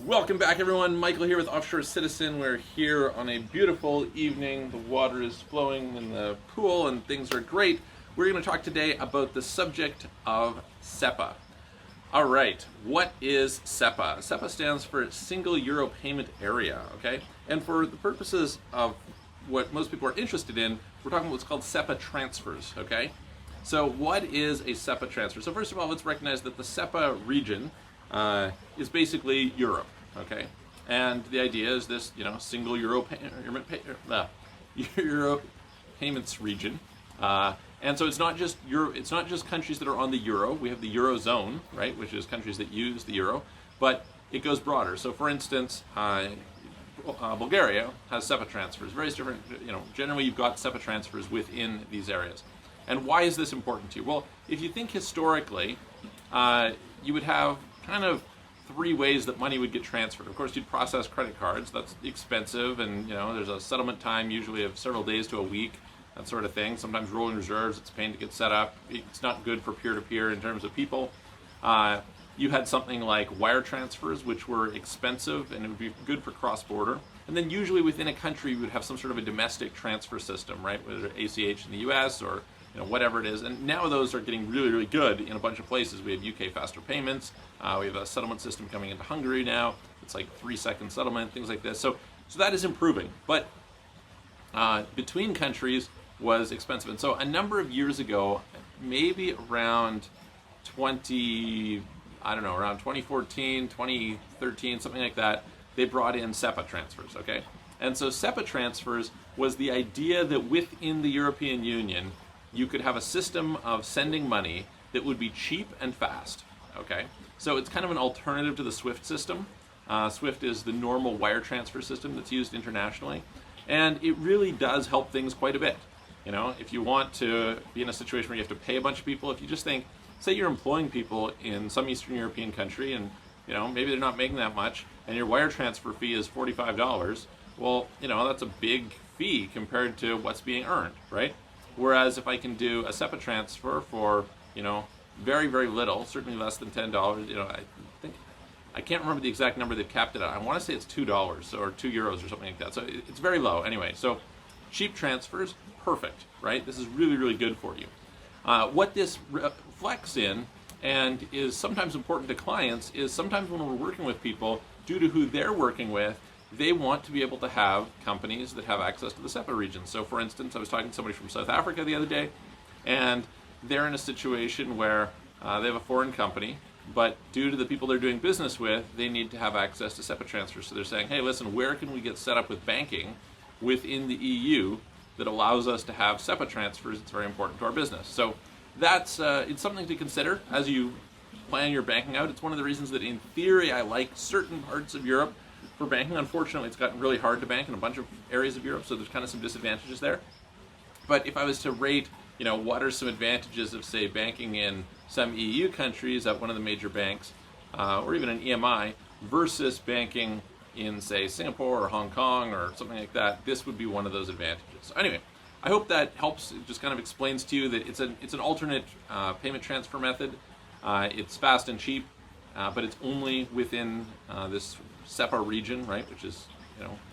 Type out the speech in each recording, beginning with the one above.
Welcome back, everyone. Michael here with Offshore Citizen. We're here on a beautiful evening. The water is flowing in the pool and things are great. We're going to talk today about the subject of SEPA. All right, what is SEPA? SEPA stands for Single Euro Payment Area, okay? And for the purposes of what most people are interested in, we're talking about what's called SEPA transfers, okay? So what is a SEPA transfer? So first of all, let's recognize that the SEPA region is basically Europe, okay? And the idea is this, single Euro payments region. And so it's not just it's not just countries that are on the euro. We have the eurozone, right, which is countries that use the euro, but it goes broader. So, for instance, Bulgaria has SEPA transfers. Various different, generally you've got SEPA transfers within these areas. And why is this important to you? Well, if you think historically, you would have kind of three ways that money would get transferred. Of course, you'd process credit cards. That's expensive, and there's a settlement time usually of several days to a week, that sort of thing. Sometimes rolling reserves, it's a pain to get set up. It's not good for peer-to-peer in terms of people. You had something like wire transfers, which were expensive, and it would be good for cross-border. And then usually within a country, you would have some sort of a domestic transfer system, right, whether ACH in the US or whatever it is. And now those are getting really, really good in a bunch of places. We have UK faster payments. We have a settlement system coming into Hungary now. It's like 3-second settlement, things like this. So that is improving. But between countries was expensive. And so a number of years ago, maybe around 2014, 2013, something like that, they brought in SEPA transfers, okay? And so SEPA transfers was the idea that within the European Union, you could have a system of sending money that would be cheap and fast, okay? So it's kind of an alternative to the SWIFT system. SWIFT is the normal wire transfer system that's used internationally, and it really does help things quite a bit. If you want to be in a situation where you have to pay a bunch of people, if you just think, say you're employing people in some Eastern European country and maybe they're not making that much, and your wire transfer fee is $45, well, that's a big fee compared to what's being earned, right? Whereas if I can do a SEPA transfer for, very, very little, certainly less than $10, I can't remember the exact number they've capped it at. I want to say it's $2 or €2 or something like that. So it's very low anyway. So cheap transfers, perfect, right? This is really, really good for you. What this reflects in, and is sometimes important to clients, is sometimes when we're working with people, due to who they're working with, they want to be able to have companies that have access to the SEPA region. So for instance, I was talking to somebody from South Africa the other day, and they're in a situation where they have a foreign company, but due to the people they're doing business with, they need to have access to SEPA transfers. So they're saying, hey, listen, where can we get set up with banking within the EU that allows us to have SEPA transfers? It's very important to our business. So that's it's something to consider as you plan your banking out. It's one of the reasons that in theory I like certain parts of Europe for banking. Unfortunately, it's gotten really hard to bank in a bunch of areas of Europe, so there's kind of some disadvantages there. But if I was to rate, what are some advantages of, say, banking in some EU countries at one of the major banks, or even an EMI, versus banking in, say, Singapore or Hong Kong or something like that, this would be one of those advantages. So anyway, I hope that helps. It just kind of explains to you that it's an alternate payment transfer method. It's fast and cheap, but it's only within this SEPA region, right, which is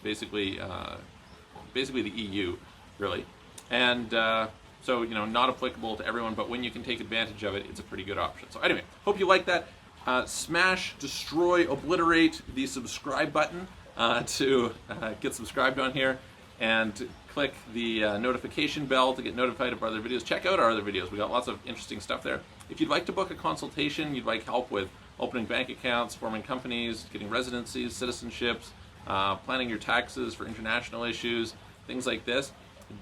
basically the EU, really, and so not applicable to everyone, but when you can take advantage of it, it's a pretty good option. So anyway, hope you like that. Smash, destroy, obliterate the subscribe button to get subscribed on here, and click the notification bell to get notified of our other videos. Check out our other videos. We got lots of interesting stuff there. If you'd like to book a consultation, you'd like help with opening bank accounts, forming companies, getting residencies, citizenships, planning your taxes for international issues, things like this,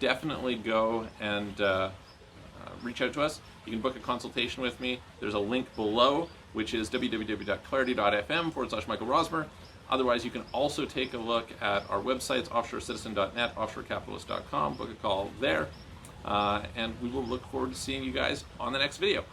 definitely go and reach out to us. You can book a consultation with me. There's a link below, which is www.clarity.fm/Michael Rosmer. Otherwise, you can also take a look at our websites, offshorecitizen.net, offshorecapitalist.com, book a call there, and we will look forward to seeing you guys on the next video.